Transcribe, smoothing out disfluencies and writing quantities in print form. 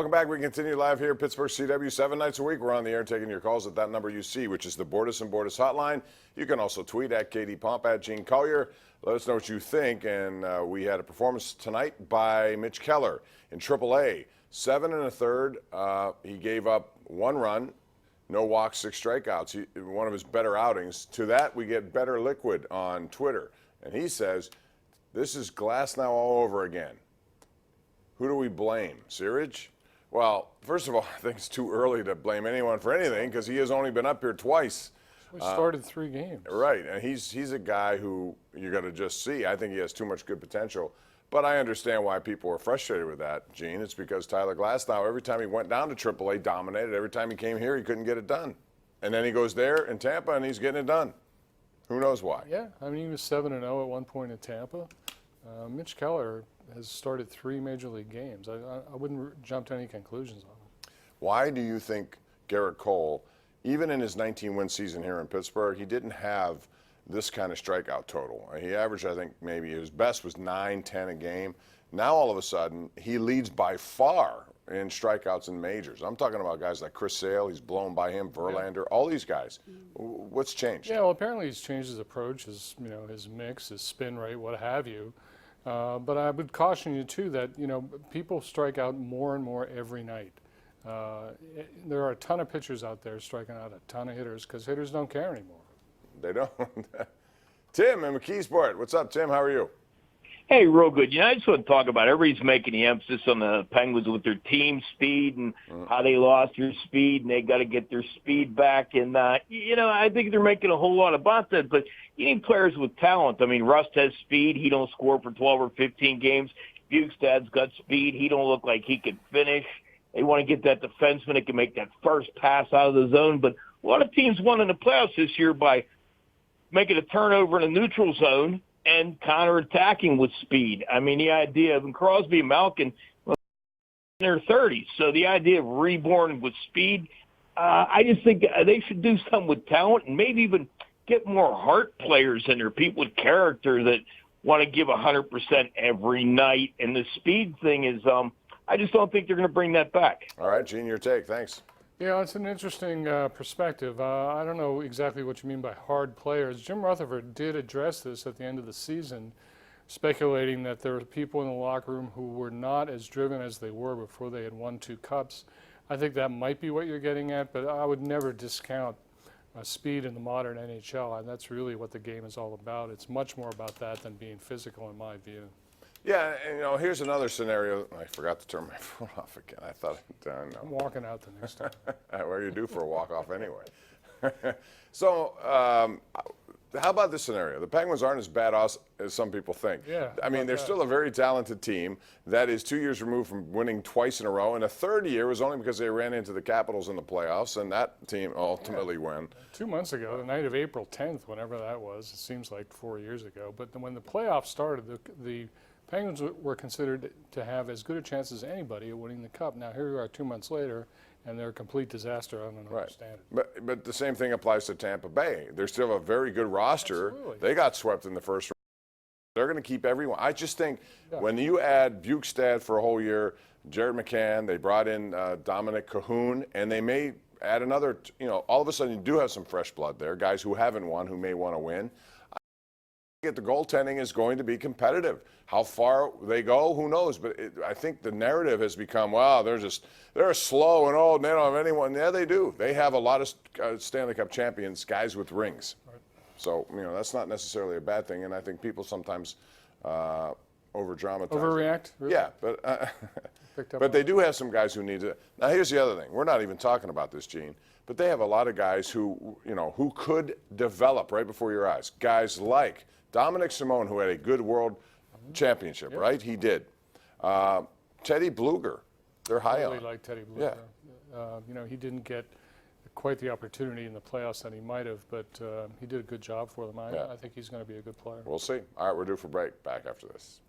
welcome back. We continue live here at Pittsburgh CW 7 nights a week. We're on the air taking your calls at that number you see, which is the Bordas and Bordas hotline. You can also tweet at Katie Pomp, at Gene Collier. Let us know what you think. And we had a performance tonight by Mitch Keller in AAA. 7 1/3. He gave up 1 run, no walks, 6 strikeouts. One of his better outings. To that, we get Better Liquid on Twitter. And he says, this is Glasnow all over again. Who do we blame? Searage? Well, first of all, I think it's too early to blame anyone for anything because he has only been up here twice. We started 3 games. Right, and he's a guy who you got to just see. I think he has too much good potential. But I understand why people are frustrated with that, Gene. It's because Tyler Glasnow, every time he went down to AAA, dominated. Every time he came here, he couldn't get it done. And then he goes there in Tampa, and he's getting it done. Who knows why? Yeah, I mean, he was 7-0 at one point in Tampa. Mitch Keller has started 3 major league games. I wouldn't jump to any conclusions on him. Why do you think Garrett Cole, even in his 19-win season here in Pittsburgh, he didn't have this kind of strikeout total? He averaged, I think, maybe his best was 9, 10 a game. Now, all of a sudden, he leads by far in strikeouts in majors. I'm talking about guys like Chris Sale. He's blown by him, Verlander, all these guys. What's changed? Yeah, well, apparently he's changed his approach, his mix, his spin rate, what have you. But I would caution you, too, that, people strike out more and more every night. There are a ton of pitchers out there striking out a ton of hitters because hitters don't care anymore. They don't. Tim in McKeesport. What's up, Tim? How are you? Hey, real good. I just want to talk about everybody's making the emphasis on the Penguins with their team speed and how they lost their speed and they got to get their speed back. And, I think they're making a whole lot about that. But you need players with talent. I mean, Rust has speed. He don't score for 12 or 15 games. Bukestad's got speed. He don't look like he can finish. They want to get that defenseman that can make that first pass out of the zone. But a lot of teams won in the playoffs this year by making a turnover in a neutral zone and counterattacking with speed. I mean, the idea of Crosby and Malkin in their 30s. So the idea of reborn with speed, I just think they should do something with talent and maybe even get more heart players in there, people with character that want to give 100% every night. And the speed thing is, I just don't think they're going to bring that back. All right, Gene, your take. Thanks. Yeah, it's an interesting perspective. I don't know exactly what you mean by hard players. Jim Rutherford did address this at the end of the season, speculating that there were people in the locker room who were not as driven as they were before they had won 2 cups. I think that might be what you're getting at, but I would never discount speed in the modern NHL, and that's really what the game is all about. It's much more about that than being physical, in my view. Yeah, and here's another scenario. I forgot to turn my phone off again. I thought I'd done. I'm walking out the next time. What are you due for a walk-off anyway? So, how about this scenario? The Penguins aren't as badass as some people think. Yeah. I mean, they're still a very talented team that is 2 years removed from winning twice in a row, and a third year was only because they ran into the Capitals in the playoffs, and that team ultimately won. 2 months ago, the night of April 10th, whenever that was, it seems like 4 years ago, but when the playoffs started, the Penguins were considered to have as good a chance as anybody at winning the Cup. Now, here we are 2 months later, and they're a complete disaster. I don't understand it. But the same thing applies to Tampa Bay. They're still a very good roster. Absolutely. They got swept in the first round. They're going to keep everyone. I just think when you add Bukestad for a whole year, Jared McCann, they brought in Dominic Cahoon, and they may add another, all of a sudden you do have some fresh blood there, guys who haven't won, who may want to win. The goaltending is going to be competitive. How far they go, who knows? But I think the narrative has become, wow, they're slow and old and they don't have anyone. Yeah, they do. They have a lot of Stanley Cup champions, guys with rings. Right. So, that's not necessarily a bad thing. And I think people sometimes over-dramatize. Overreact? Really? Yeah, but they do have some guys who need to. Now, here's the other thing. We're not even talking about this, Gene. But they have a lot of guys who, who could develop right before your eyes. Guys like Dominic Simone, who had a good world championship, right? He did. Teddy Bluger, they're high on. I really like Teddy Bluger. Yeah. He didn't get quite the opportunity in the playoffs that he might have, but he did a good job for them. I think he's going to be a good player. We'll see. All right, we're due for break. Back after this.